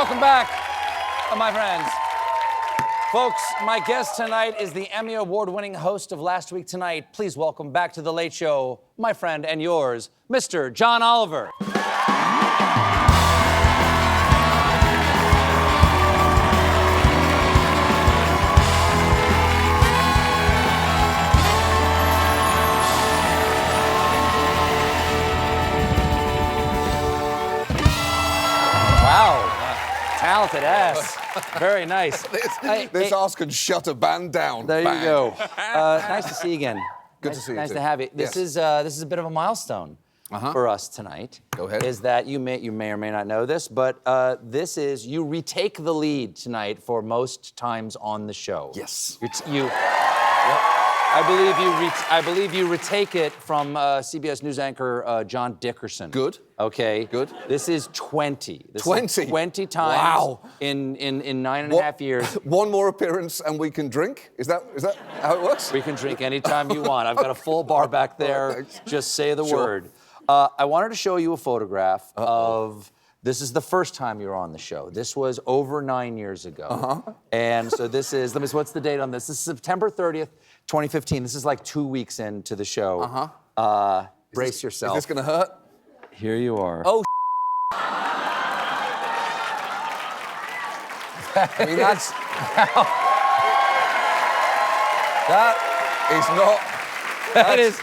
Welcome back, my friends. Folks, my guest tonight is the Emmy Award-winning host of Last Week Tonight. Please welcome back to The Late Show, my friend and yours, Mr. John Oliver. Wow. Talented ass. Very nice. This ass can shut a band down. There Bang. you go. Nice to see you again. Good to see you Nice too. to have you. This is a bit of a milestone for us tonight. Go ahead. Is that you may or may not know this, but this is you retake the lead tonight for most times on the show. Yes. I believe you retake it from CBS News anchor John Dickerson. Good. Okay. Good. This is 20. This 20? Is 20 times. Wow. In 9.5 years. One more appearance and we can drink? Is that how it works? We can drink anytime you want. I've got a full bar back there. Just say the word. I wanted to show you a photograph of. This is the first time you were on the show. This was over 9 years ago. And so this is, what's the date on this? This is September 30th, 2015. This is like 2 weeks into the show. Brace yourself. Is this gonna hurt? Here you are. Oh, I mean, that is not... That is,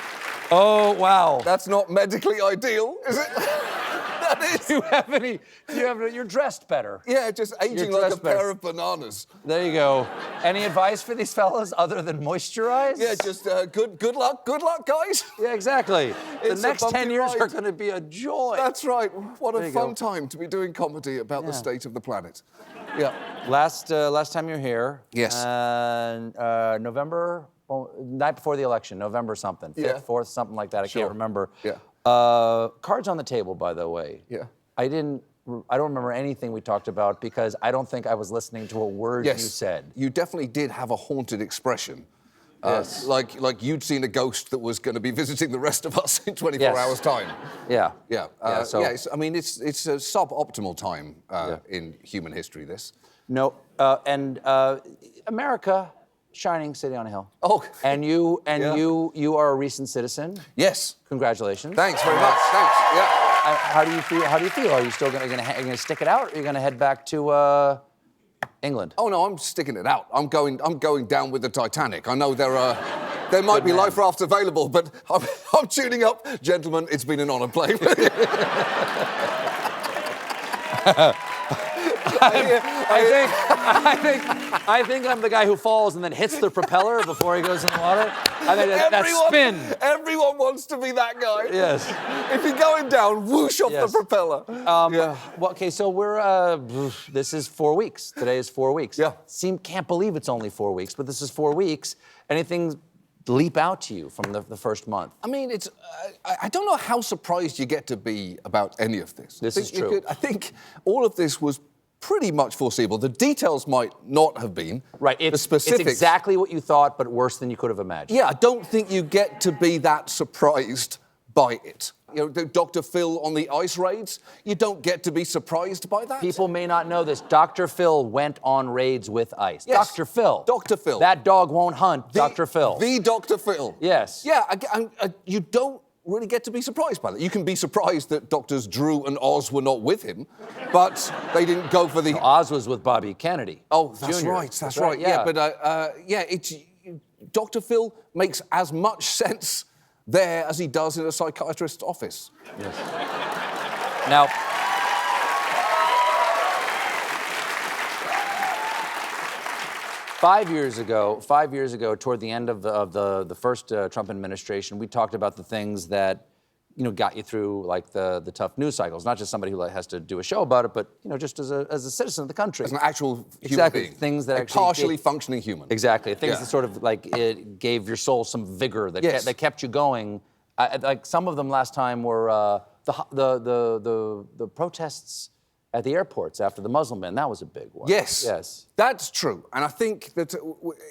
oh, wow. That's not medically ideal, is it? That is. Do you have any, you're dressed better. Yeah, just aging like a dressed better. pair of bananas. There you go. Any advice for these fellas other than moisturize? Yeah, just good luck, guys. Yeah, exactly. It's The a next bumpy 10 years ride. are going to be a joy. That's right. What a you fun go. time to be doing comedy about the state of the planet. Yeah. Last time you were here. Yes. November, night before the election, November something, 5th, Yeah. 4th, something like that. I Sure. can't remember. Yeah. Cards on the table, by the way. Yeah. I don't remember anything we talked about because I don't think I was listening to a word you said. You definitely did have a haunted expression. Yes. Like you'd seen a ghost that was going to be visiting the rest of us in 24 Yes. hours' time. Yeah. Yeah. So it's a suboptimal time in human history, this. No, America, shining city on a hill. Oh. And you are a recent citizen. Yes. Congratulations. Thanks very much. Thanks. Yeah. How do you feel? Are you still gonna stick it out, or are you gonna head back to England? Oh no, I'm sticking it out. I'm going down with the Titanic. I know there might be life rafts available, but I'm tuning up, gentlemen. It's been an honour playing with you. I think I'm the guy who falls and then hits the propeller before he goes in the water. I think that spin. Everyone wants to be that guy. Yes. If you're going down, whoosh off the propeller. Well, okay, so we're, this is 4 weeks. Today is 4 weeks. Yeah. Can't believe it's only 4 weeks, but this is 4 weeks. Anything leap out to you from the first month? I mean, it's. I don't know how surprised you get to be about any of this. This is true. I think all of this was pretty much foreseeable. The details might not have been. Right. The specifics. It's exactly what you thought, but worse than you could have imagined. Yeah, I don't think you get to be that surprised by it. You know, Dr. Phil on the ice raids, you don't get to be surprised by that. People may not know this. Dr. Phil went on raids with ice. Yes. Dr. Phil. Dr. Phil. That dog won't hunt. Dr. Phil. The Dr. Phil. Yes. Yeah, you don't really get to be surprised by that. You can be surprised that Doctors Drew and Oz were not with him, but they didn't go for the... Oz was with Bobby Kennedy. Oh, that's Jr. right, that's right. Yeah, but it's... Dr. Phil makes as much sense there as he does in a psychiatrist's office. Yes. Now, Five years ago, toward the end of the first Trump administration, we talked about the things that, got you through like the tough news cycles. Not just somebody who has to do a show about it, but just as a citizen of the country. As an actual human being. Things that a actually partially functioning human. Exactly. Things that sort of like it gave your soul some vigor that kept you going. Like some of them last time were the protests at the airports after the Muslim ban. That was a big one. Yes. That's true. And I think that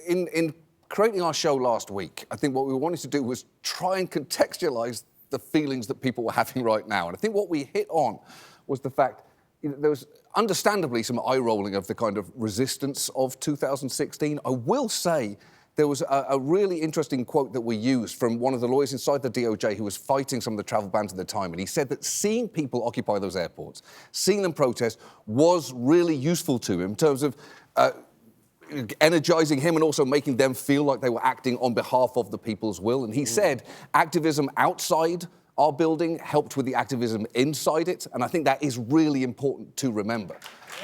in creating our show last week, I think what we wanted to do was try and contextualize the feelings that people were having right now. And I think what we hit on was the fact there was understandably some eye-rolling of the kind of resistance of 2016. I will say there was a really interesting quote that we used from one of the lawyers inside the DOJ who was fighting some of the travel bans at the time, and he said that seeing people occupy those airports, seeing them protest, was really useful to him in terms of energizing him and also making them feel like they were acting on behalf of the people's will. And he said activism outside our building helped with the activism inside it, and I think that is really important to remember.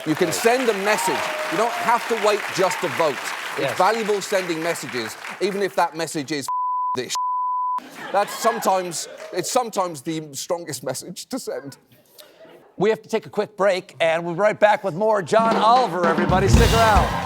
You can send a message. You don't have to wait just to vote. It's valuable sending messages, even if that message is this. It's sometimes the strongest message to send. We have to take a quick break, and we'll be right back with more John Oliver, everybody. Stick around.